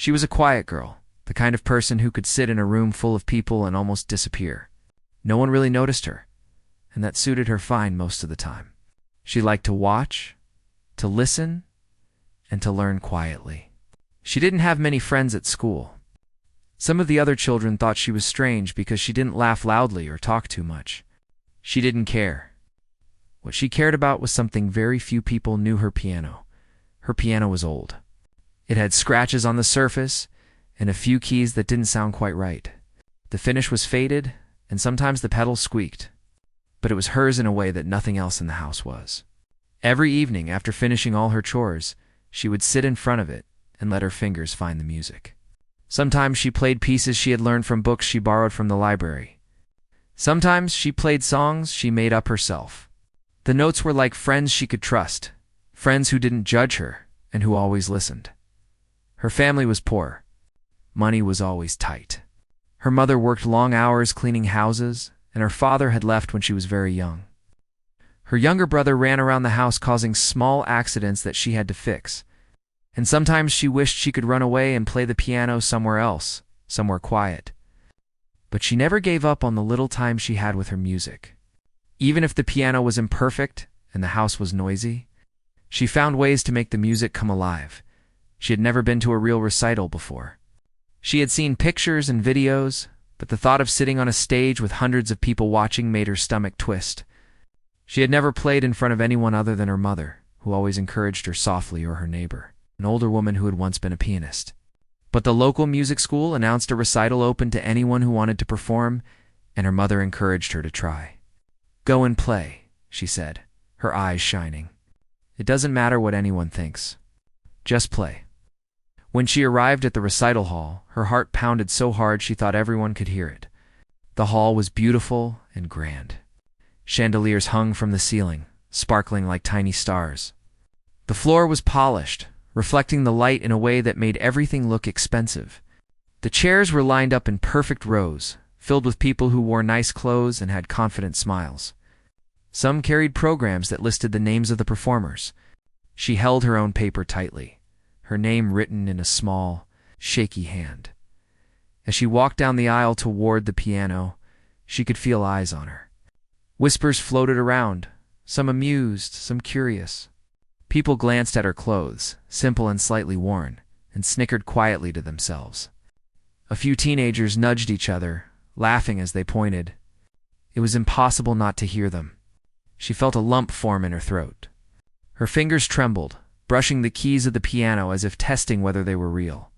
She was a quiet girl, the kind of person who could sit in a room full of people and almost disappear. No one really noticed her, and that suited her fine most of the time. She liked to watch, to listen, and to learn quietly. She didn't have many friends at school. Some of the other children thought she was strange because she didn't laugh loudly or talk too much. She didn't care. What she cared about was something very few people knew: her piano. Her piano was old. It had scratches on the surface and a few keys that didn't sound quite right. The finish was faded, and sometimes the pedals squeaked. But it was hers in a way that nothing else in the house was. Every evening, after finishing all her chores, she would sit in front of it and let her fingers find the music. Sometimes she played pieces she had learned from books she borrowed from the library. Sometimes she played songs she made up herself. The notes were like friends she could trust, friends who didn't judge her and who always listened. Her family was poor. Money was always tight. Her mother worked long hours cleaning houses, and her father had left when she was very young. Her younger brother ran around the house causing small accidents that she had to fix, and sometimes she wished she could run away and play the piano somewhere else, somewhere quiet. But she never gave up on the little time she had with her music. Even if the piano was imperfect and the house was noisy, she found ways to make the music come alive. She had never been to a real recital before. She had seen pictures and videos, but the thought of sitting on a stage with hundreds of people watching made her stomach twist. She had never played in front of anyone other than her mother, who always encouraged her softly, or her neighbor, an older woman who had once been a pianist. But the local music school announced a recital open to anyone who wanted to perform, and her mother encouraged her to try. "Go and play," she said, her eyes shining. "It doesn't matter what anyone thinks. Just play." When she arrived at the recital hall, her heart pounded so hard she thought everyone could hear it. The hall was beautiful and grand. Chandeliers hung from the ceiling, sparkling like tiny stars. The floor was polished, reflecting the light in a way that made everything look expensive. The chairs were lined up in perfect rows, filled with people who wore nice clothes and had confident smiles. Some carried programs that listed the names of the performers. She held her own paper tightly, her name written in a small, shaky hand. As she walked down the aisle toward the piano, she could feel eyes on her. Whispers floated around, some amused, some curious. People glanced at her clothes, simple and slightly worn, and snickered quietly to themselves. A few teenagers nudged each other, laughing as they pointed. It was impossible not to hear them. She felt a lump form in her throat. Her fingers trembled, brushing the keys of the piano as if testing whether they were real.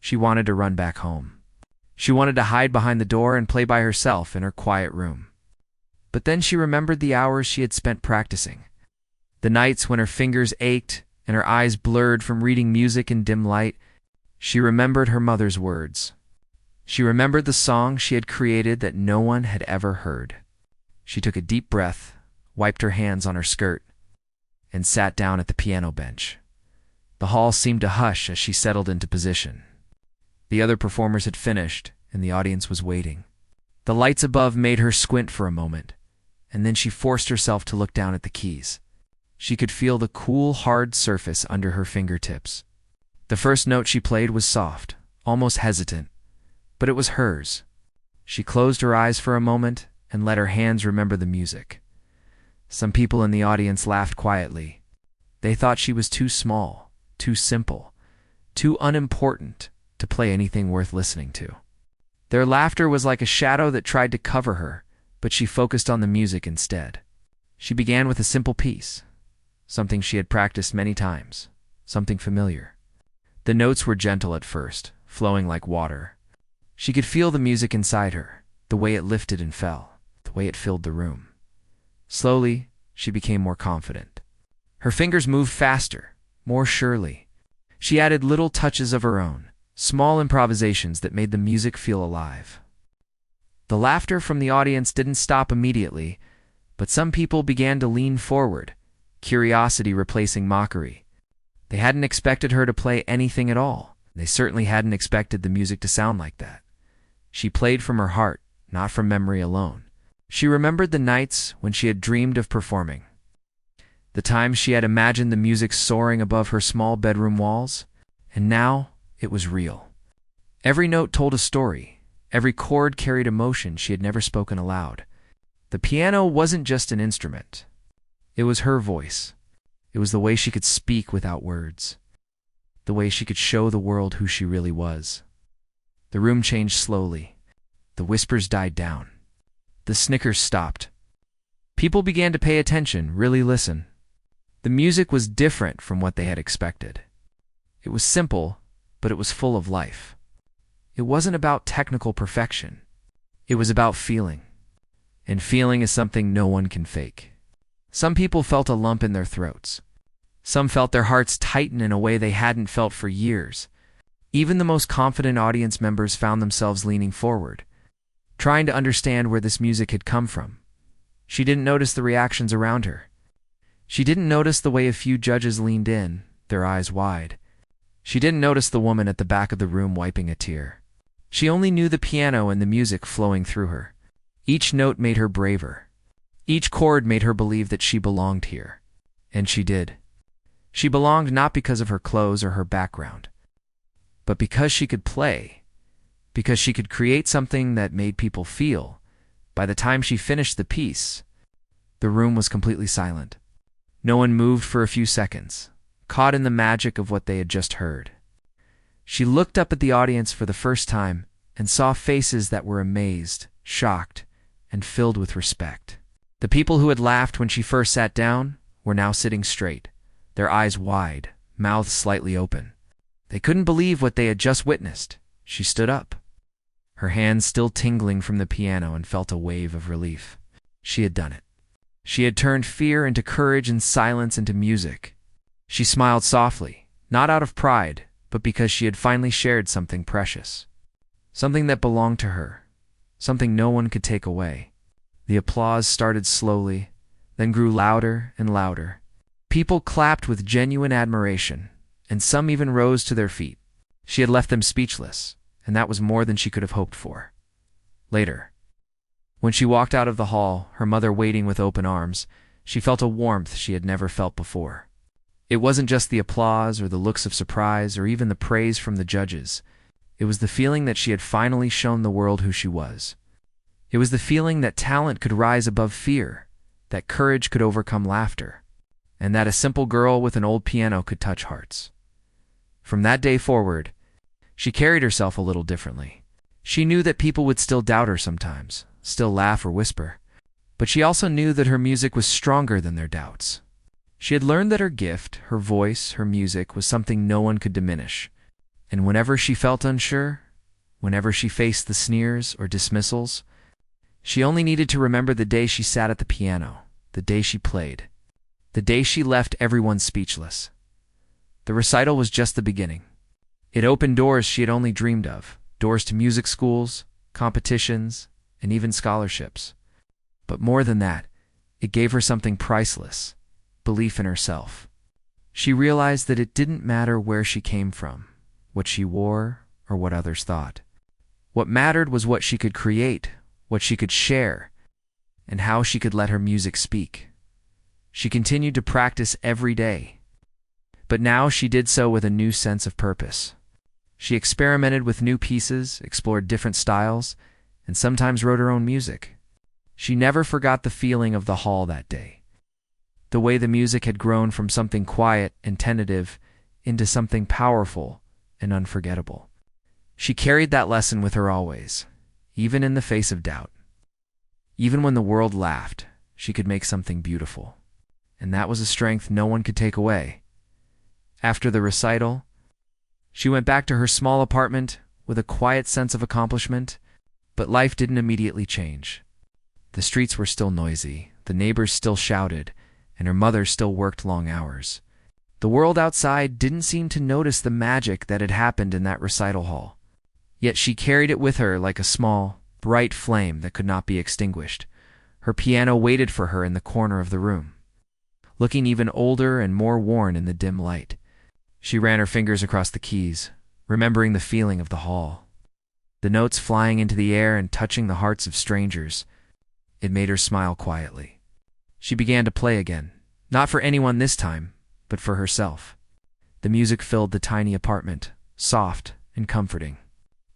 She wanted to run back home. She wanted to hide behind the door and play by herself in her quiet room. But then she remembered the hours she had spent practicing. The nights when her fingers ached and her eyes blurred from reading music in dim light. She remembered her mother's words. She remembered the song she had created that no one had ever heard. She took a deep breath, wiped her hands on her skirt, and sat down at the piano bench. The hall seemed to hush as she settled into position. The other performers had finished, and the audience was waiting. The lights above made her squint for a moment, and then she forced herself to look down at the keys. She could feel the cool, hard surface under her fingertips. The first note she played was soft, almost hesitant, but it was hers. She closed her eyes for a moment and let her hands remember the music. Some people in the audience laughed quietly. They thought she was too small, too simple, too unimportant to play anything worth listening to. Their laughter was like a shadow that tried to cover her, but she focused on the music instead. She began with a simple piece, something she had practiced many times, something familiar. The notes were gentle at first, flowing like water. She could feel the music inside her, the way it lifted and fell, the way it filled the room. Slowly, she became more confident. Her fingers moved faster, more surely. She added little touches of her own, small improvisations that made the music feel alive. The laughter from the audience didn't stop immediately, but some people began to lean forward, curiosity replacing mockery. They hadn't expected her to play anything at all. They certainly hadn't expected the music to sound like that. She played from her heart, not from memory alone. She remembered the nights when she had dreamed of performing, the times she had imagined the music soaring above her small bedroom walls, and now, It was real. Every note told a story. Every chord carried emotion she had never spoken aloud. The piano wasn't just an instrument. It was her voice. It was the way she could speak without words. The way she could show the world who she really was. The room changed slowly. The whispers died down. The snickers stopped. People began to pay attention, really listen. The music was different from what they had expected. It was simple, but it was full of life. It wasn't about technical perfection. It was about feeling. And feeling is something no one can fake. Some people felt a lump in their throats. Some felt their hearts tighten in a way they hadn't felt for years. Even the most confident audience members found themselves leaning forward, trying to understand where this music had come from. She didn't notice the reactions around her. She didn't notice the way a few judges leaned in, their eyes wide. She didn't notice the woman at the back of the room wiping a tear. She only knew the piano and the music flowing through her. Each note made her braver. Each chord made her believe that she belonged here. And she did. She belonged not because of her clothes or her background, but because she could play, because she could create something that made people feel. By the time she finished the piece, the room was completely silent. No one moved for a few seconds, caught in the magic of what they had just heard. She looked up at the audience for the first time and saw faces that were amazed, shocked, and filled with respect. The people who had laughed when she first sat down were now sitting straight, their eyes wide, mouths slightly open. They couldn't believe what they had just witnessed. She stood up, her hands still tingling from the piano, and felt a wave of relief. She had done it. She had turned fear into courage and silence into music. She smiled softly, not out of pride, but because she had finally shared something precious. Something that belonged to her. Something no one could take away. The applause started slowly, then grew louder and louder. People clapped with genuine admiration, and some even rose to their feet. She had left them speechless, and that was more than she could have hoped for. Later, when she walked out of the hall, her mother waiting with open arms, she felt a warmth she had never felt before. It wasn't just the applause or the looks of surprise or even the praise from the judges. It was the feeling that she had finally shown the world who she was. It was the feeling that talent could rise above fear, that courage could overcome laughter, and that a simple girl with an old piano could touch hearts. From that day forward, she carried herself a little differently. She knew that people would still doubt her sometimes, still laugh or whisper, but she also knew that her music was stronger than their doubts. She had learned that her gift, her voice, her music was something no one could diminish, and whenever she felt unsure, whenever she faced the sneers or dismissals, she only needed to remember the day she sat at the piano, the day she played, the day she left everyone speechless. The recital was just the beginning. It opened doors she had only dreamed of, doors to music schools, competitions, and even scholarships. But more than that, it gave her something priceless, belief in herself. She realized that it didn't matter where she came from, what she wore, or what others thought. What mattered was what she could create, what she could share, and how she could let her music speak. She continued to practice every day, but now she did so with a new sense of purpose. She experimented with new pieces, explored different styles, and sometimes wrote her own music. She never forgot the feeling of the hall that day, the way the music had grown from something quiet and tentative into something powerful and unforgettable. She carried that lesson with her always, even in the face of doubt. Even when the world laughed, she could make something beautiful, and that was a strength no one could take away. After the recital, she went back to her small apartment with a quiet sense of accomplishment, but life didn't immediately change. The streets were still noisy, the neighbors still shouted, and her mother still worked long hours. The world outside didn't seem to notice the magic that had happened in that recital hall. Yet she carried it with her like a small, bright flame that could not be extinguished. Her piano waited for her in the corner of the room, looking even older and more worn in the dim light. She ran her fingers across the keys, remembering the feeling of the hall. The notes flying into the air and touching the hearts of strangers. It made her smile quietly. She began to play again, not for anyone this time, but for herself. The music filled the tiny apartment, soft and comforting.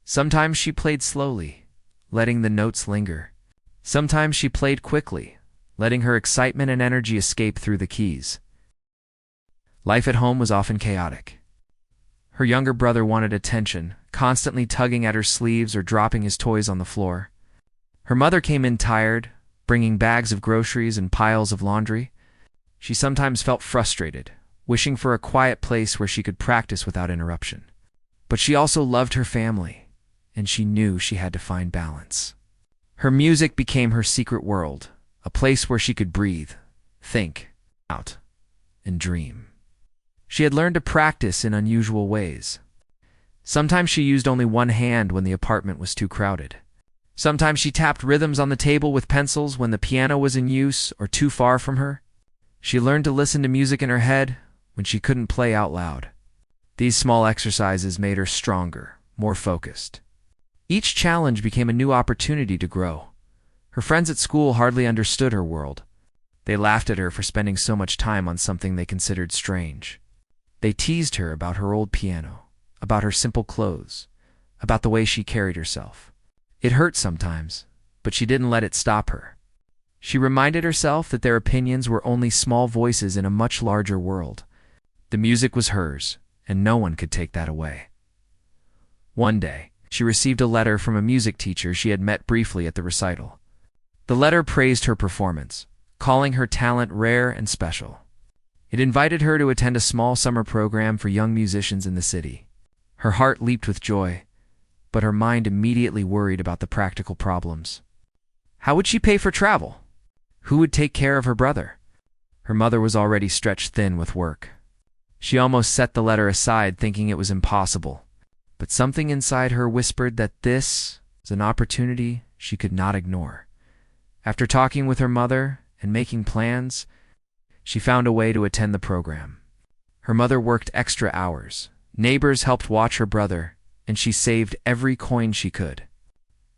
Sometimes she played slowly, letting the notes linger. Sometimes she played quickly, letting her excitement and energy escape through the keys. Life at home was often chaotic. Her younger brother wanted attention, constantly tugging at her sleeves or dropping his toys on the floor. Her mother came in tired, bringing bags of groceries and piles of laundry. She sometimes felt frustrated, wishing for a quiet place where she could practice without interruption. But she also loved her family, and she knew she had to find balance. Her music became her secret world, a place where she could breathe, think, out, and dream. She had learned to practice in unusual ways. Sometimes she used only one hand when the apartment was too crowded. Sometimes she tapped rhythms on the table with pencils when the piano was in use or too far from her. She learned to listen to music in her head when she couldn't play out loud. These small exercises made her stronger, more focused. Each challenge became a new opportunity to grow. Her friends at school hardly understood her world. They laughed at her for spending so much time on something they considered strange. They teased her about her old piano, about her simple clothes, about the way she carried herself. It hurt sometimes, but she didn't let it stop her. She reminded herself that their opinions were only small voices in a much larger world. The music was hers, and no one could take that away. One day, she received a letter from a music teacher she had met briefly at the recital. The letter praised her performance, calling her talent rare and special. It invited her to attend a small summer program for young musicians in the city. Her heart leaped with joy, but her mind immediately worried about the practical problems. How would she pay for travel? Who would take care of her brother? Her mother was already stretched thin with work. She almost set the letter aside, thinking it was impossible. But something inside her whispered that this was an opportunity she could not ignore. After talking with her mother and making plans, she found a way to attend the program. Her mother worked extra hours. Neighbors helped watch her brother, and she saved every coin she could.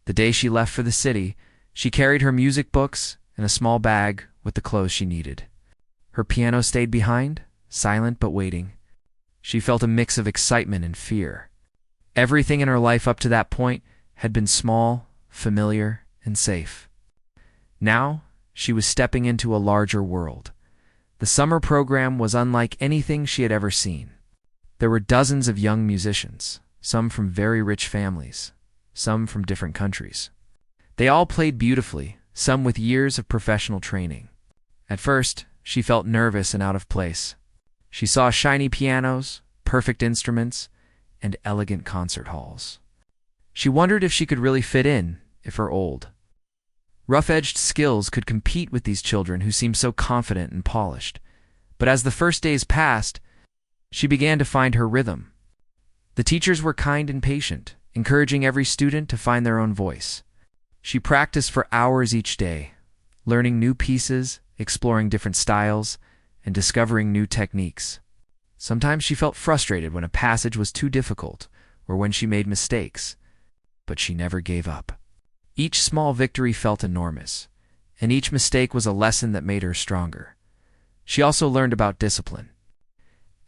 The day she left for the city, she carried her music books and a small bag with the clothes she needed. Her piano stayed behind, silent but waiting. She felt a mix of excitement and fear. Everything in her life up to that point had been small, familiar, and safe. Now, she was stepping into a larger world. The summer program was unlike anything she had ever seen. There were dozens of young musicians, some from very rich families, some from different countries. They all played beautifully, some with years of professional training. At first, she felt nervous and out of place. She saw shiny pianos, perfect instruments, and elegant concert halls. She wondered if she could really fit in, if her old, rough-edged skills could compete with these children who seemed so confident and polished. But as the first days passed, she began to find her rhythm. The teachers were kind and patient, encouraging every student to find their own voice. She practiced for hours each day, learning new pieces, exploring different styles, and discovering new techniques. Sometimes she felt frustrated when a passage was too difficult or when she made mistakes, but she never gave up. Each small victory felt enormous, and each mistake was a lesson that made her stronger. She also learned about discipline.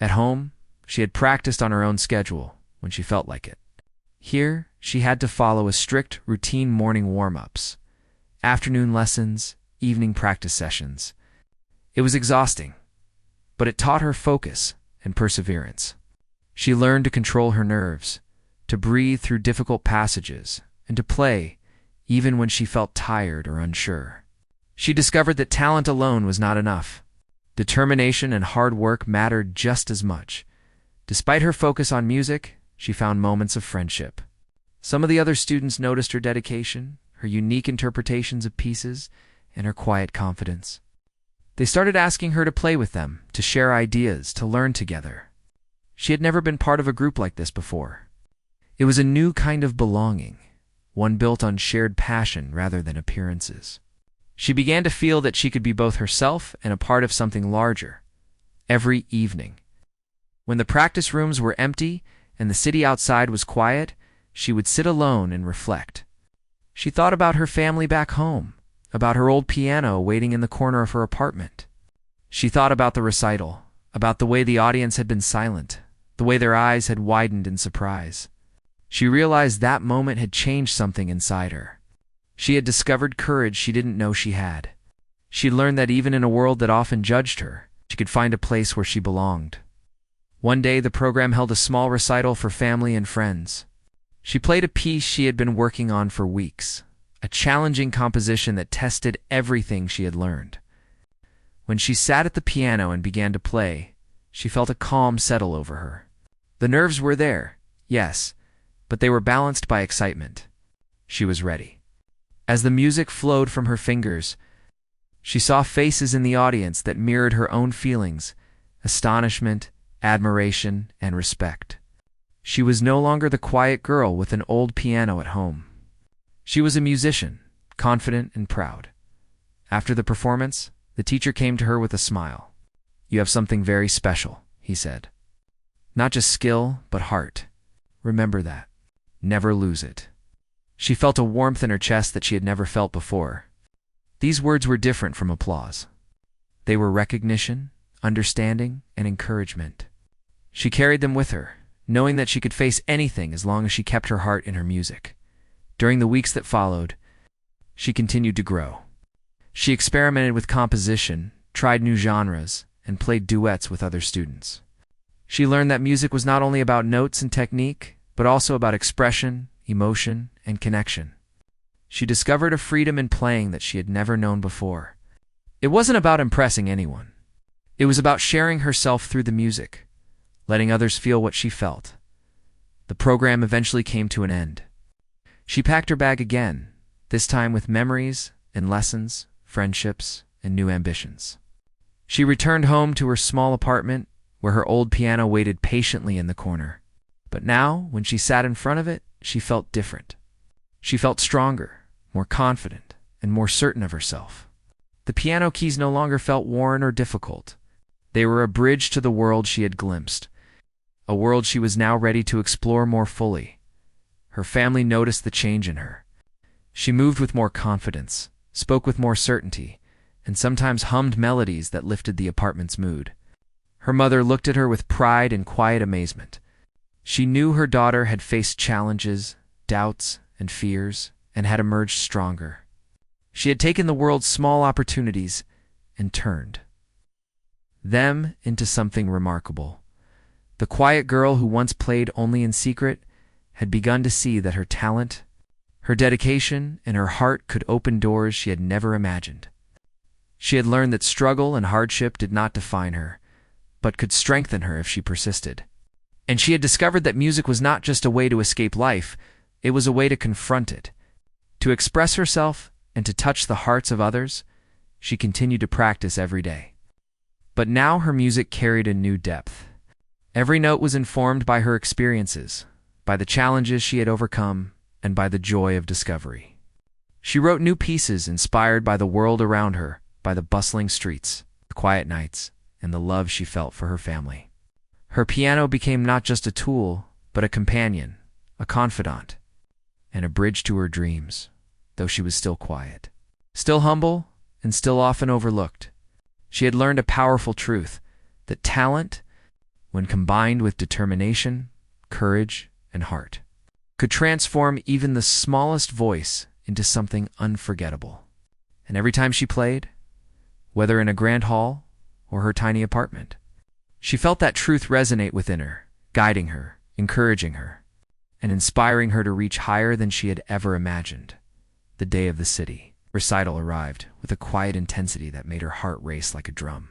At home, she had practiced on her own schedule when she felt like it. Here, she had to follow a strict routine: morning warm-ups, afternoon lessons, evening practice sessions. It was exhausting, but it taught her focus and perseverance. She learned to control her nerves, to breathe through difficult passages, and to play even when she felt tired or unsure. She discovered that talent alone was not enough. Determination and hard work mattered just as much. Despite her focus on music, she found moments of friendship. Some of the other students noticed her dedication, her unique interpretations of pieces, and her quiet confidence. They started asking her to play with them, to share ideas, to learn together. She had never been part of a group like this before. It was a new kind of belonging, one built on shared passion rather than appearances. She began to feel that she could be both herself and a part of something larger. Every evening, when the practice rooms were empty and the city outside was quiet, she would sit alone and reflect. She thought about her family back home, about her old piano waiting in the corner of her apartment. She thought about the recital, about the way the audience had been silent, the way their eyes had widened in surprise. She realized that moment had changed something inside her. She had discovered courage she didn't know she had. She learned that even in a world that often judged her, she could find a place where she belonged. One day, the program held a small recital for family and friends. She played a piece she had been working on for weeks, a challenging composition that tested everything she had learned. When she sat at the piano and began to play, she felt a calm settle over her. The nerves were there, yes, but they were balanced by excitement. She was ready. As the music flowed from her fingers, she saw faces in the audience that mirrored her own feelings: astonishment, admiration, and respect. She was no longer the quiet girl with an old piano at home. She was a musician, confident and proud. After the performance, the teacher came to her with a smile. "You have something very special," he said. "Not just skill, but heart. Remember that. Never lose it." She felt a warmth in her chest that she had never felt before. These words were different from applause. They were recognition, understanding, and encouragement. She carried them with her, knowing that she could face anything as long as she kept her heart in her music. During the weeks that followed, she continued to grow. She experimented with composition, tried new genres, and played duets with other students. She learned that music was not only about notes and technique, but also about expression, emotion, and connection. She discovered a freedom in playing that she had never known before. It wasn't about impressing anyone. It was about sharing herself through the music, letting others feel what she felt. The program eventually came to an end. She packed her bag again, this time with memories and lessons, friendships, and new ambitions. She returned home to her small apartment, where her old piano waited patiently in the corner. But now, when she sat in front of it, she felt different. She felt stronger, more confident, and more certain of herself. The piano keys no longer felt worn or difficult. They were a bridge to the world she had glimpsed, a world she was now ready to explore more fully. Her family noticed the change in her. She moved with more confidence, spoke with more certainty, and sometimes hummed melodies that lifted the apartment's mood. Her mother looked at her with pride and quiet amazement. She knew her daughter had faced challenges, doubts, and fears, and had emerged stronger. She had taken the world's small opportunities and turned them into something remarkable. The quiet girl who once played only in secret had begun to see that her talent, her dedication, and her heart could open doors she had never imagined. She had learned that struggle and hardship did not define her, but could strengthen her if she persisted. And she had discovered that music was not just a way to escape life, it was a way to confront it. To express herself and to touch the hearts of others, she continued to practice every day. But now her music carried a new depth. Every note was informed by her experiences, by the challenges she had overcome, and by the joy of discovery. She wrote new pieces inspired by the world around her, by the bustling streets, the quiet nights, and the love she felt for her family. Her piano became not just a tool, but a companion, a confidant, and a bridge to her dreams, though she was still quiet. Still humble, and still often overlooked, she had learned a powerful truth, that talent, when combined with determination, courage, and heart, could transform even the smallest voice into something unforgettable. And every time she played, whether in a grand hall or her tiny apartment, she felt that truth resonate within her, guiding her, encouraging her, and inspiring her to reach higher than she had ever imagined. The day of the city recital arrived with a quiet intensity that made her heart race like a drum.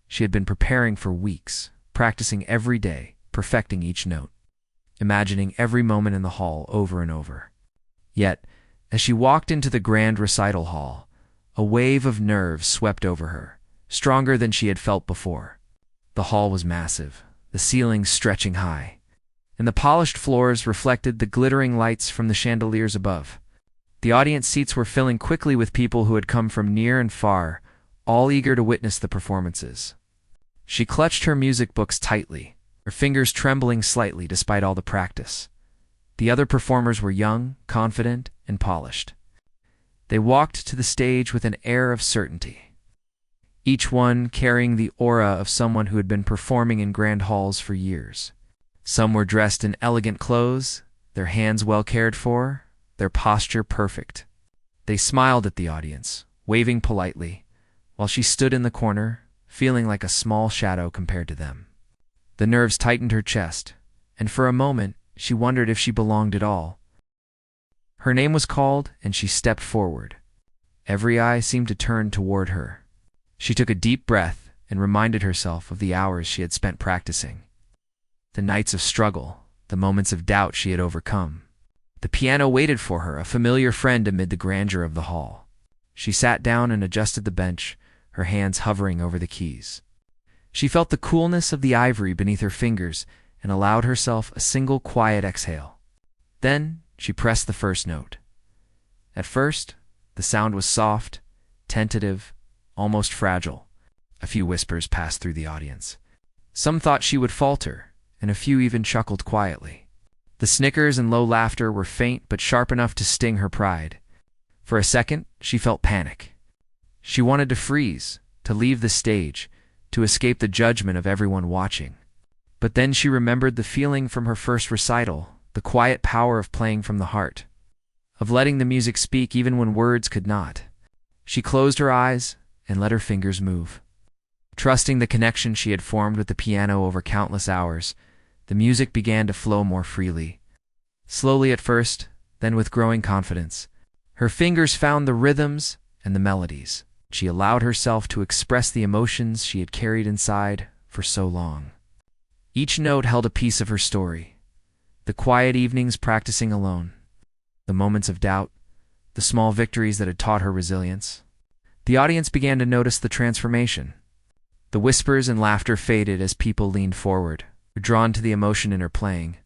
She had been preparing for weeks, practicing every day, perfecting each note, imagining every moment in the hall over and over. Yet, as she walked into the grand recital hall, a wave of nerves swept over her, stronger than she had felt before. The hall was massive, the ceilings stretching high, and the polished floors reflected the glittering lights from the chandeliers above. The audience seats were filling quickly with people who had come from near and far, all eager to witness the performances. She clutched her music books tightly, her fingers trembling slightly despite all the practice. The other performers were young, confident, and polished. They walked to the stage with an air of certainty, each one carrying the aura of someone who had been performing in grand halls for years. Some were dressed in elegant clothes, their hands well cared for, their posture perfect. They smiled at the audience, waving politely, while she stood in the corner, feeling like a small shadow compared to them. The nerves tightened her chest, and for a moment she wondered if she belonged at all. Her name was called, and she stepped forward. Every eye seemed to turn toward her. She took a deep breath and reminded herself of the hours she had spent practicing, the nights of struggle, the moments of doubt she had overcome. The piano waited for her, a familiar friend amid the grandeur of the hall. She sat down and adjusted the bench, her hands hovering over the keys. She felt the coolness of the ivory beneath her fingers and allowed herself a single quiet exhale. Then she pressed the first note. At first, the sound was soft, tentative, almost fragile. A few whispers passed through the audience. Some thought she would falter, and a few even chuckled quietly. The snickers and low laughter were faint but sharp enough to sting her pride. For a second, she felt panic. She wanted to freeze, to leave the stage, to escape the judgment of everyone watching. But then she remembered the feeling from her first recital, the quiet power of playing from the heart, of letting the music speak even when words could not. She closed her eyes and let her fingers move. Trusting the connection she had formed with the piano over countless hours, the music began to flow more freely. Slowly at first, then with growing confidence. Her fingers found the rhythms and the melodies. She allowed herself to express the emotions she had carried inside for so long. Each note held a piece of her story. The quiet evenings practicing alone, the moments of doubt, the small victories that had taught her resilience. The audience began to notice the transformation. The whispers and laughter faded as people leaned forward, drawn to the emotion in her playing.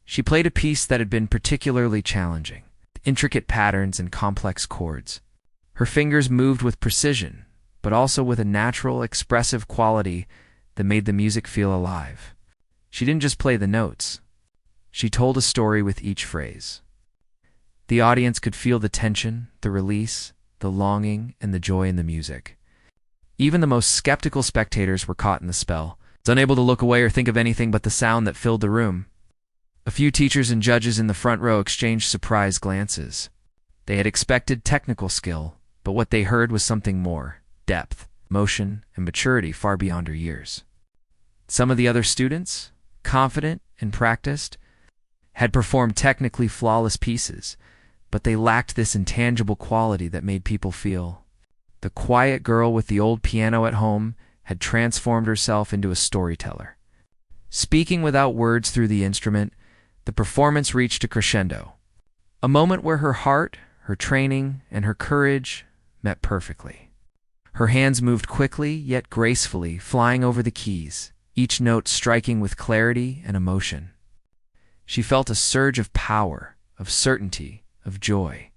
She played a piece that had been particularly challenging, intricate patterns and complex chords. Her fingers moved with precision, but also with a natural, expressive quality that made the music feel alive. She didn't just play the notes. She told a story with each phrase. The audience could feel the tension, the release, the longing, and the joy in the music. Even the most skeptical spectators were caught in the spell, unable to look away or think of anything but the sound that filled the room. A few teachers and judges in the front row exchanged surprised glances. They had expected technical skill, but what they heard was something more: depth, emotion, and maturity far beyond her years. Some of the other students, confident and practiced, had performed technically flawless pieces, but they lacked this intangible quality that made people feel. The quiet girl with the old piano at home had transformed herself into a storyteller. Speaking without words through the instrument, the performance reached a crescendo, a moment where her heart, her training, and her courage met perfectly. Her hands moved quickly yet gracefully, flying over the keys, each note striking with clarity and emotion. She felt a surge of power, of certainty, of joy.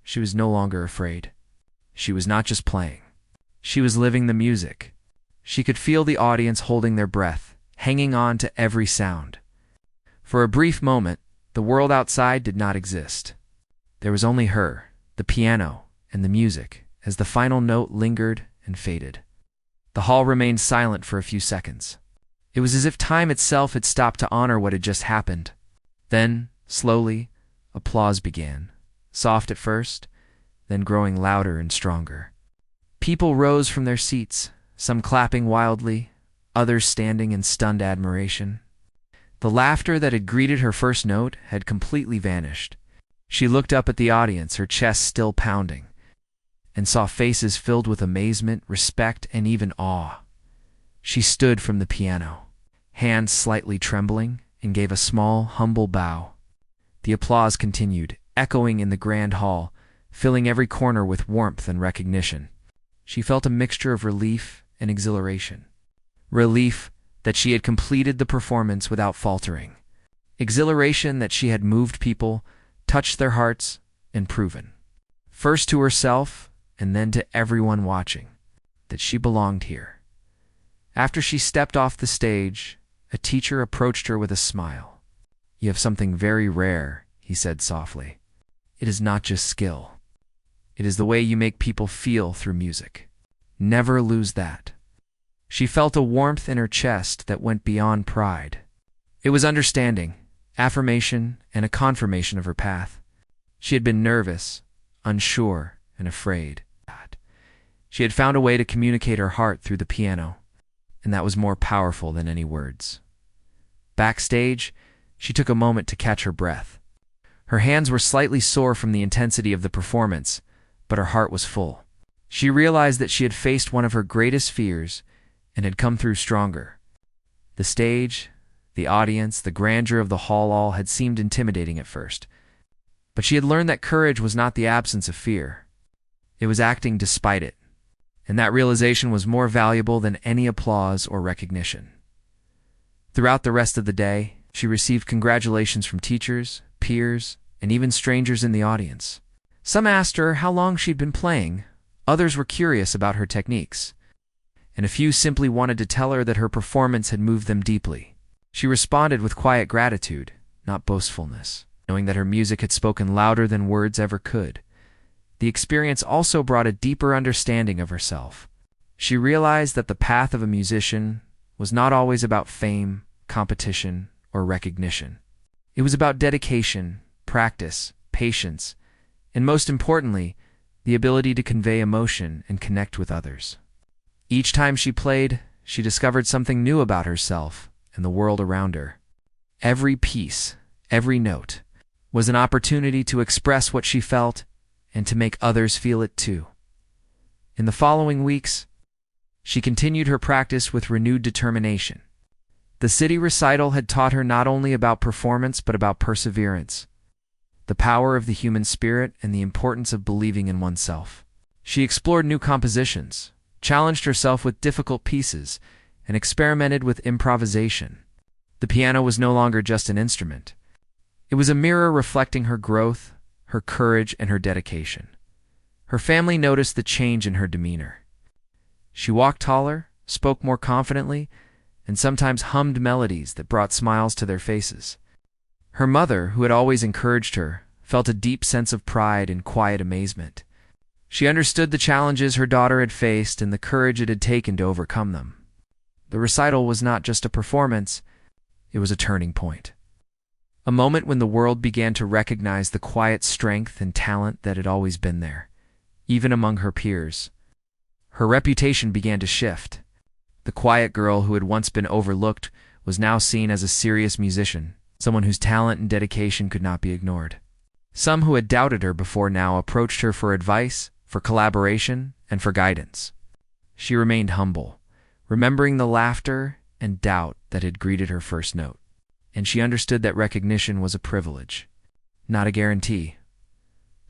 She was no longer afraid. She was not just playing. She was living the music. She could feel the audience holding their breath, hanging on to every sound. For a brief moment, the world outside did not exist. There was only her, the piano, and the music, as the final note lingered and faded. The hall remained silent for a few seconds. It was as if time itself had stopped to honor what had just happened. Then, slowly, applause began, soft at first, then growing louder and stronger. People rose from their seats, some clapping wildly, others standing in stunned admiration. The laughter that had greeted her first note had completely vanished. She looked up at the audience, her chest still pounding, and saw faces filled with amazement, respect, and even awe. She stood from the piano, hands slightly trembling, and gave a small, humble bow. The applause continued, echoing in the grand hall, filling every corner with warmth and recognition. She felt a mixture of relief and exhilaration. Relief that she had completed the performance without faltering. Exhilaration that she had moved people, touched their hearts, and proven, first to herself and then to everyone watching, that she belonged here. After she stepped off the stage, a teacher approached her with a smile. "You have something very rare," he said softly. "It is not just skill. It is the way you make people feel through music. Never lose that." She felt a warmth in her chest that went beyond pride. It was understanding, affirmation, and a confirmation of her path. She had been nervous, unsure, and afraid. She had found a way to communicate her heart through the piano, and that was more powerful than any words. Backstage, she took a moment to catch her breath. Her hands were slightly sore from the intensity of the performance, but her heart was full. She realized that she had faced one of her greatest fears and had come through stronger. The stage, the audience, the grandeur of the hall all had seemed intimidating at first. But she had learned that courage was not the absence of fear. It was acting despite it. And that realization was more valuable than any applause or recognition. Throughout the rest of the day, she received congratulations from teachers, peers, and even strangers in the audience. Some asked her how long she'd been playing, others were curious about her techniques, and a few simply wanted to tell her that her performance had moved them deeply. She responded with quiet gratitude, not boastfulness, knowing that her music had spoken louder than words ever could. The experience also brought a deeper understanding of herself. She realized that the path of a musician was not always about fame, competition, or recognition. It was about dedication, practice, patience, and most importantly, the ability to convey emotion and connect with others. Each time she played, she discovered something new about herself and the world around her. Every piece, every note, was an opportunity to express what she felt and to make others feel it too. In the following weeks, she continued her practice with renewed determination. The city recital had taught her not only about performance but about perseverance, the power of the human spirit, and the importance of believing in oneself. She explored new compositions, challenged herself with difficult pieces, and experimented with improvisation. The piano was no longer just an instrument. It was a mirror reflecting her growth, her courage, and her dedication. Her family noticed the change in her demeanor. She walked taller, spoke more confidently, and sometimes hummed melodies that brought smiles to their faces. Her mother, who had always encouraged her, felt a deep sense of pride and quiet amazement. She understood the challenges her daughter had faced and the courage it had taken to overcome them. The recital was not just a performance, it was a turning point. A moment when the world began to recognize the quiet strength and talent that had always been there, even among her peers. Her reputation began to shift. The quiet girl who had once been overlooked was now seen as a serious musician, someone whose talent and dedication could not be ignored. Some who had doubted her before now approached her for advice, for collaboration, and for guidance. She remained humble, remembering the laughter and doubt that had greeted her first note. And she understood that recognition was a privilege, not a guarantee.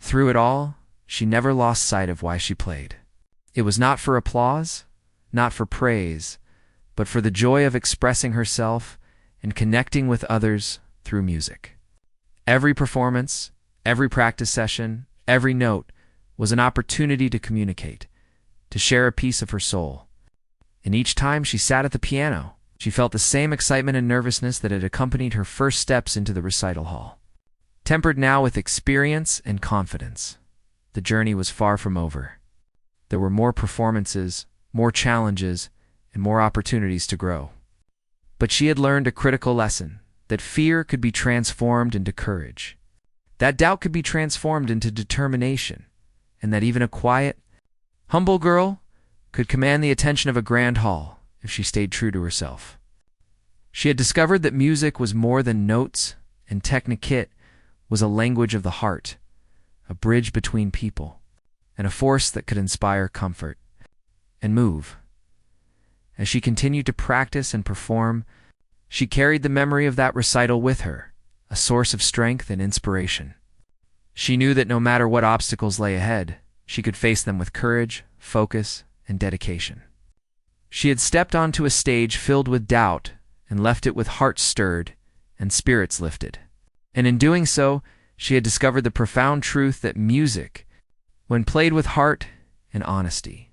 Through it all, she never lost sight of why she played. It was not for applause, not for praise, but for the joy of expressing herself and connecting with others through music. Every performance, every practice session, every note was an opportunity to communicate, to share a piece of her soul. And each time she sat at the piano, she felt the same excitement and nervousness that had accompanied her first steps into the recital hall. Tempered now with experience and confidence, the journey was far from over. There were more performances, more challenges, and more opportunities to grow. But she had learned a critical lesson, that fear could be transformed into courage, that doubt could be transformed into determination, and that even a quiet, humble girl could command the attention of a grand hall if she stayed true to herself. She had discovered that music was more than notes, and technique was a language of the heart, a bridge between people, and a force that could inspire comfort and move. As she continued to practice and perform, she carried the memory of that recital with her, a source of strength and inspiration. She knew that no matter what obstacles lay ahead, she could face them with courage, focus, and dedication. She had stepped onto a stage filled with doubt and left it with hearts stirred and spirits lifted. And in doing so, she had discovered the profound truth that music, when played with heart and honesty,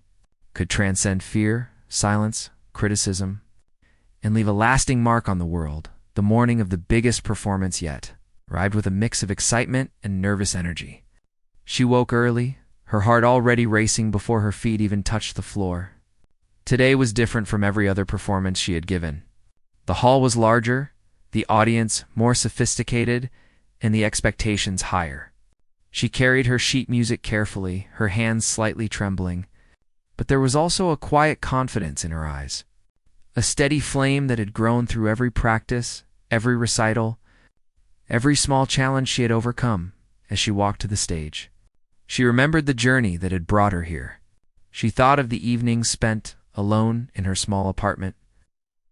could transcend fear, silence, criticism, and leave a lasting mark on the world. The morning of the biggest performance yet arrived with a mix of excitement and nervous energy. She woke early, her heart already racing before her feet even touched the floor. Today was different from every other performance she had given. The hall was larger, the audience more sophisticated, and the expectations higher. She carried her sheet music carefully, her hands slightly trembling, but there was also a quiet confidence in her eyes, a steady flame that had grown through every practice, every recital, every small challenge she had overcome as she walked to the stage. She remembered the journey that had brought her here. She thought of the evenings spent alone in her small apartment,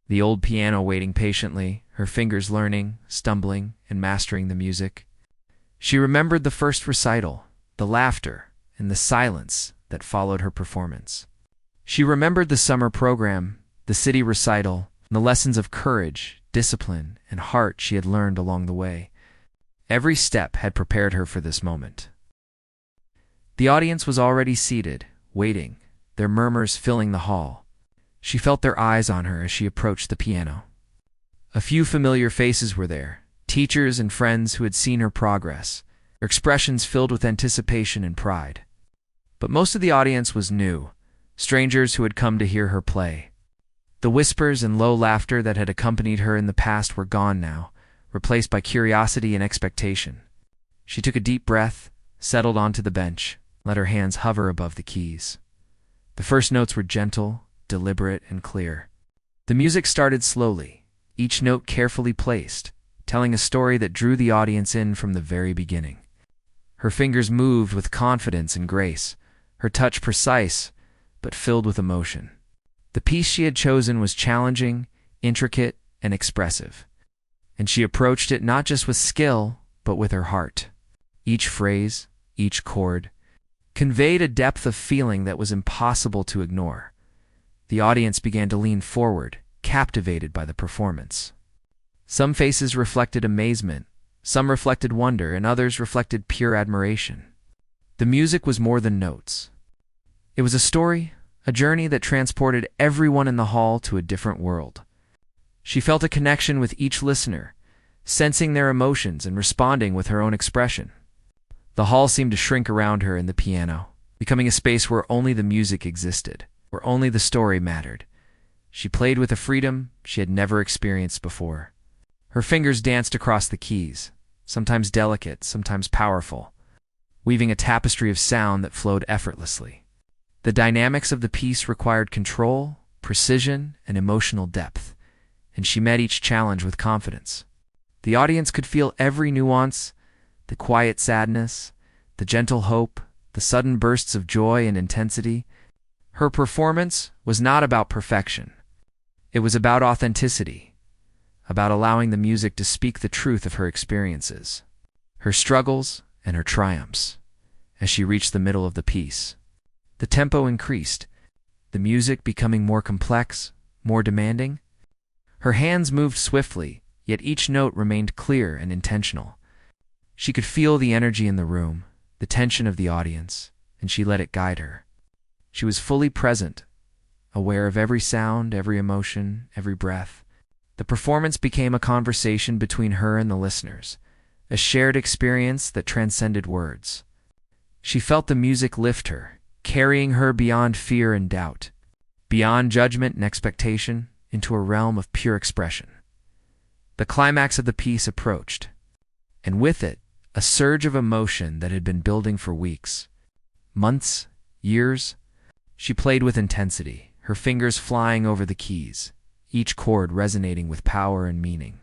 the old piano waiting patiently, her fingers learning, stumbling, and mastering the music. She remembered the first recital, the laughter, and the silence that followed her performance. She remembered the summer program, the city recital, and the lessons of courage, discipline, and heart she had learned along the way. Every step had prepared her for this moment. The audience was already seated, waiting, their murmurs filling the hall. She felt their eyes on her as she approached the piano. A few familiar faces were there, teachers and friends who had seen her progress, their expressions filled with anticipation and pride. But most of the audience was new, strangers who had come to hear her play. The whispers and low laughter that had accompanied her in the past were gone now, replaced by curiosity and expectation. She took a deep breath, settled onto the bench, let her hands hover above the keys. The first notes were gentle, deliberate, and clear. The music started slowly, each note carefully placed, telling a story that drew the audience in from the very beginning. Her fingers moved with confidence and grace, her touch precise, but filled with emotion. The piece she had chosen was challenging, intricate, and expressive, and she approached it not just with skill, but with her heart. Each phrase, each chord, conveyed a depth of feeling that was impossible to ignore. The audience began to lean forward, captivated by the performance. Some faces reflected amazement, some reflected wonder, and others reflected pure admiration. The music was more than notes. It was a story, a journey that transported everyone in the hall to a different world. She felt a connection with each listener, sensing their emotions and responding with her own expression. The hall seemed to shrink around her and the piano, becoming a space where only the music existed, where only the story mattered. She played with a freedom she had never experienced before. Her fingers danced across the keys, sometimes delicate, sometimes powerful, weaving a tapestry of sound that flowed effortlessly. The dynamics of the piece required control, precision, and emotional depth, and she met each challenge with confidence. The audience could feel every nuance, the quiet sadness, the gentle hope, the sudden bursts of joy and intensity. Her performance was not about perfection. It was about authenticity, about allowing the music to speak the truth of her experiences, her struggles, and her triumphs. As she reached the middle of the piece, the tempo increased, the music becoming more complex, more demanding. Her hands moved swiftly, yet each note remained clear and intentional. She could feel the energy in the room, the tension of the audience, and she let it guide her. She was fully present, aware of every sound, every emotion, every breath. The performance became a conversation between her and the listeners, a shared experience that transcended words. She felt the music lift her, carrying her beyond fear and doubt, beyond judgment and expectation, into a realm of pure expression. The climax of the piece approached, and with it, a surge of emotion that had been building for weeks, months, years. She played with intensity, her fingers flying over the keys, each chord resonating with power and meaning.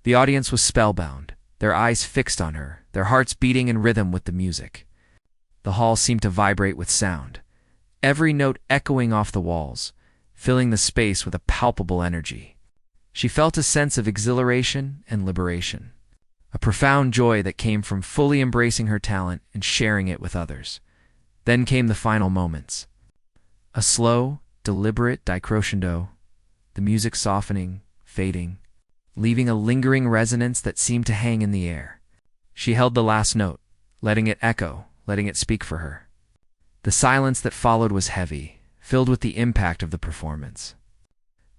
The audience was spellbound, their eyes fixed on her, their hearts beating in rhythm with the music. The hall seemed to vibrate with sound, every note echoing off the walls, filling the space with a palpable energy. She felt a sense of exhilaration and liberation, a profound joy that came from fully embracing her talent and sharing it with others. Then came the final moments. A slow, deliberate decrescendo, the music softening, fading, leaving a lingering resonance that seemed to hang in the air. She held the last note, letting it echo, letting it speak for her. The silence that followed was heavy, filled with the impact of the performance.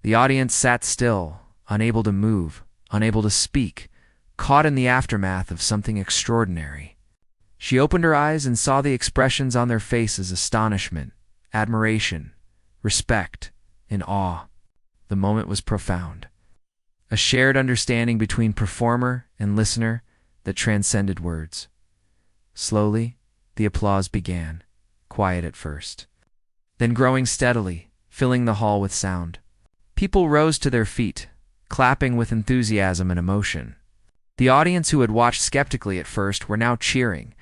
The audience sat still, unable to move, unable to speak, caught in the aftermath of something extraordinary. She opened her eyes and saw the expressions on their faces: astonishment, admiration, respect, and awe. The moment was profound. a shared understanding between performer and listener that transcended words. Slowly, the applause began, quiet at first, then growing steadily, filling the hall with sound. People rose to their feet, clapping with enthusiasm and emotion. The audience who had watched skeptically at first were now cheering,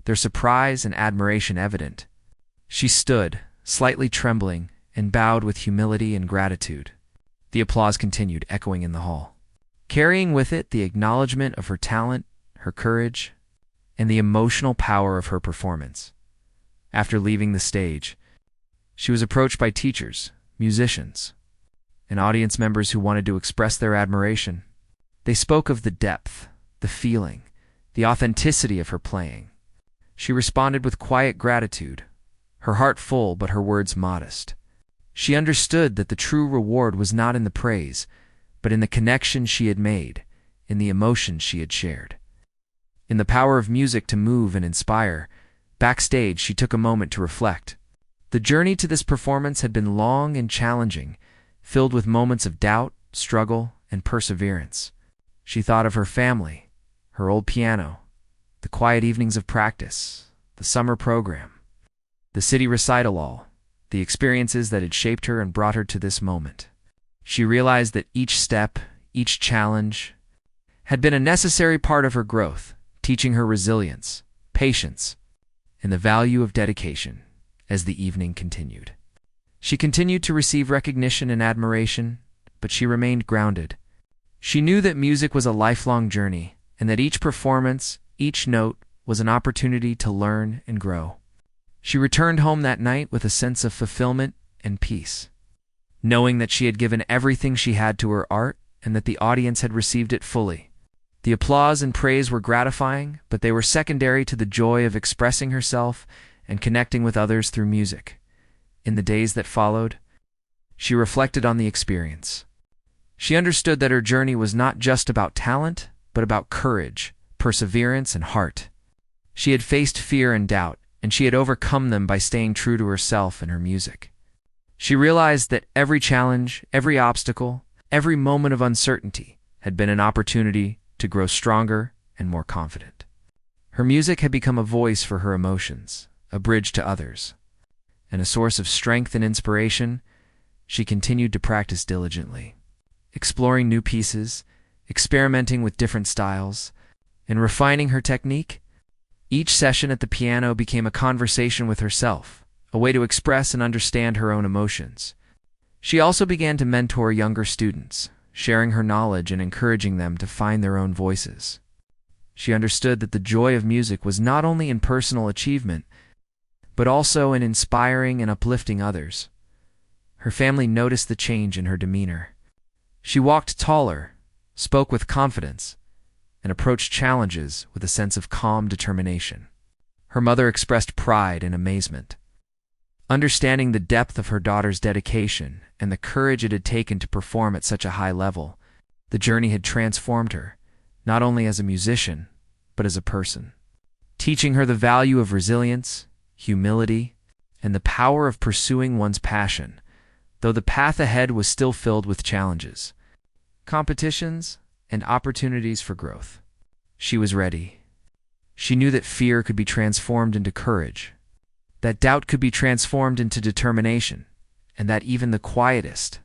their surprise and admiration evident. She stood, slightly trembling, and bowed with humility and gratitude. The applause continued, echoing in the hall, carrying with it the acknowledgement of her talent, her courage, and the emotional power of her performance. After leaving the stage, she was approached by teachers, musicians, and audience members who wanted to express their admiration. They spoke of the depth, the feeling, the authenticity of her playing. She responded with quiet gratitude, her heart full but her words modest. She understood that the true reward was not in the praise, but in the connection she had made, in the emotions she had shared. In the power of music to move and inspire, backstage she took a moment to reflect. The journey to this performance had been long and challenging, filled with moments of doubt, struggle, and perseverance. She thought of her family, her old piano, the quiet evenings of practice, the summer program, the city recital hall, the experiences that had shaped her and brought her to this moment. She realized that each step, each challenge, had been a necessary part of her growth, teaching her resilience, patience, and the value of dedication as the evening continued. She continued to receive recognition and admiration, but she remained grounded. She knew that music was a lifelong journey, and that each performance, each note, was an opportunity to learn and grow. She returned home that night with a sense of fulfillment and peace, knowing that she had given everything she had to her art and that the audience had received it fully. The applause and praise were gratifying, but they were secondary to the joy of expressing herself and connecting with others through music. In the days that followed, she reflected on the experience. She understood that her journey was not just about talent, but about courage, perseverance, and heart. She had faced fear and doubt, and she had overcome them by staying true to herself and her music. She realized that every challenge, every obstacle, every moment of uncertainty had been an opportunity to grow stronger and more confident. Her music had become a voice for her emotions, a bridge to others, and a source of strength and inspiration. She continued to practice diligently, exploring new pieces, experimenting with different styles, and refining her technique. Each session at the piano became a conversation with herself, a way to express and understand her own emotions. She also began to mentor younger students, sharing her knowledge and encouraging them to find their own voices. She understood that the joy of music was not only in personal achievement, but also in inspiring and uplifting others. Her family noticed the change in her demeanor. She walked taller, spoke with confidence, and approached challenges with a sense of calm determination. Her mother expressed pride and amazement. Understanding the depth of her daughter's dedication and the courage it had taken to perform at such a high level, the journey had transformed her, not only as a musician, but as a person, teaching her the value of resilience, humility, and the power of pursuing one's passion, though the path ahead was still filled with challenges, competitions, and opportunities for growth. She was ready. She knew that fear could be transformed into courage, that doubt could be transformed into determination, and that even the quietest,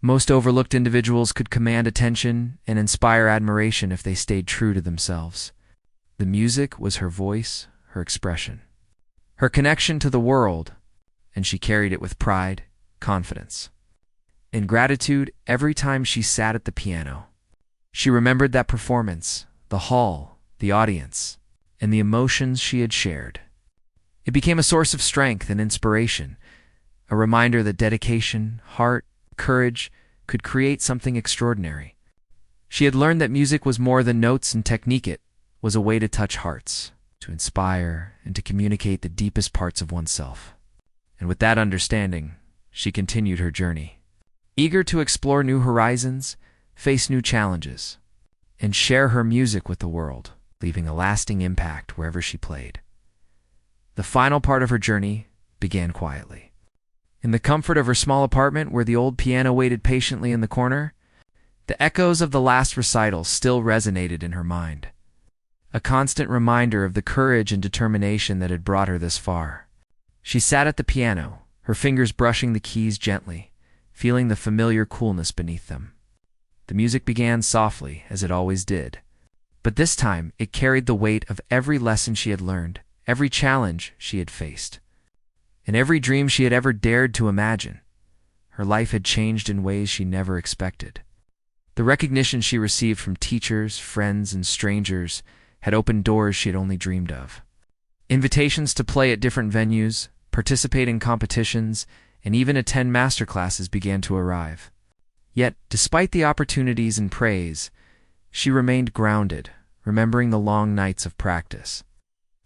most overlooked individuals could command attention and inspire admiration if they stayed true to themselves. The music was her voice, her expression, her connection to the world, and she carried it with pride, confidence, and gratitude every time she sat at the piano. She remembered that performance, the hall, the audience, and the emotions she had shared. It became a source of strength and inspiration, a reminder that dedication, heart, courage could create something extraordinary. She had learned that music was more than notes and technique. It was a way to touch hearts, to inspire, and to communicate the deepest parts of oneself. And with that understanding, she continued her journey, eager to explore new horizons, face new challenges, and share her music with the world, leaving a lasting impact wherever she played. The final part of her journey began quietly. In the comfort of her small apartment where the old piano waited patiently in the corner, The echoes of the last recital still resonated in her mind, a constant reminder of the courage and determination that had brought her this far. She sat at the piano, her fingers brushing the keys gently, feeling the familiar coolness beneath them. The music began softly, as it always did, but this time it carried the weight of every lesson she had learned, every challenge she had faced, and every dream she had ever dared to imagine. Her life had changed in ways she never expected. The recognition she received from teachers, friends, and strangers had opened doors she had only dreamed of. Invitations to play at different venues, participate in competitions, and even attend masterclasses began to arrive. Yet, despite the opportunities and praise, she remained grounded, remembering the long nights of practice,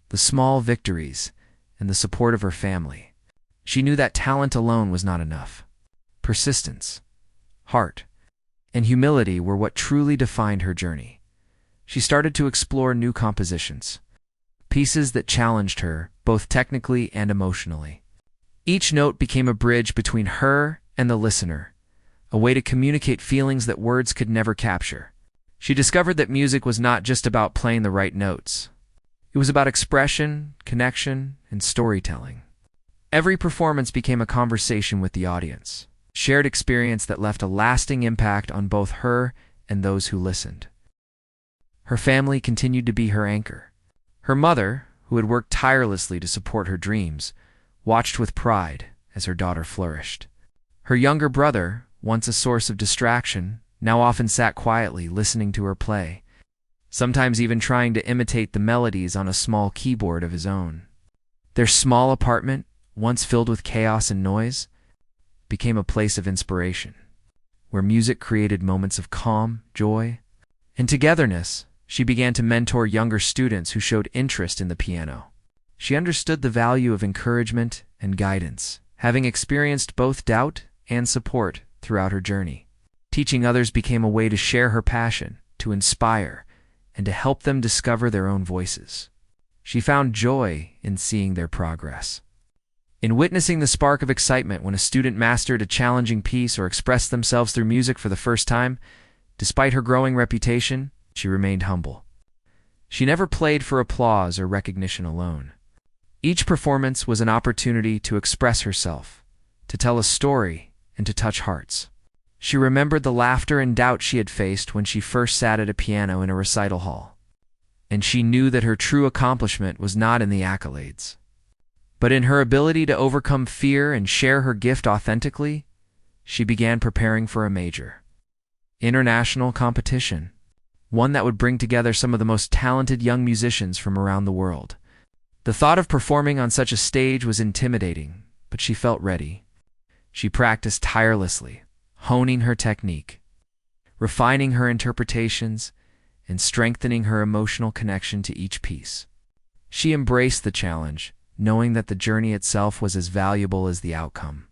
the small victories, and the support of her family. She knew that talent alone was not enough. Persistence, heart, and humility were what truly defined her journey. She started to explore new compositions, pieces that challenged her, both technically and emotionally. Each note became a bridge between her and the listener, a way to communicate feelings that words could never capture. She discovered that music was not just about playing the right notes. It was about expression, connection, and storytelling. Every performance became a conversation with the audience, shared experience that left a lasting impact on both her and those who listened. Her family continued to be her anchor. Her mother, who had worked tirelessly to support her dreams, watched with pride as her daughter flourished. Her younger brother, once a source of distraction, now often sat quietly listening to her play, sometimes even trying to imitate the melodies on a small keyboard of his own. Their small apartment, once filled with chaos and noise, became a place of inspiration, where music created moments of calm, joy, and togetherness. She began to mentor younger students who showed interest in the piano. She understood the value of encouragement and guidance, having experienced both doubt and support throughout her journey. Teaching others became a way to share her passion, to inspire, and to help them discover their own voices. She found joy in seeing their progress, in witnessing the spark of excitement when a student mastered a challenging piece or expressed themselves through music for the first time. Despite her growing reputation, she remained humble. She never played for applause or recognition alone. Each performance was an opportunity to express herself, to tell a story, and to touch hearts. She remembered the laughter and doubt she had faced when she first sat at a piano in a recital hall, and she knew that her true accomplishment was not in the accolades, but in her ability to overcome fear and share her gift authentically. She began preparing for a major international competition, one that would bring together some of the most talented young musicians from around the world. The thought of performing on such a stage was intimidating, but she felt ready. She practiced tirelessly, honing her technique, refining her interpretations, and strengthening her emotional connection to each piece. She embraced the challenge, knowing that the journey itself was as valuable as the outcome.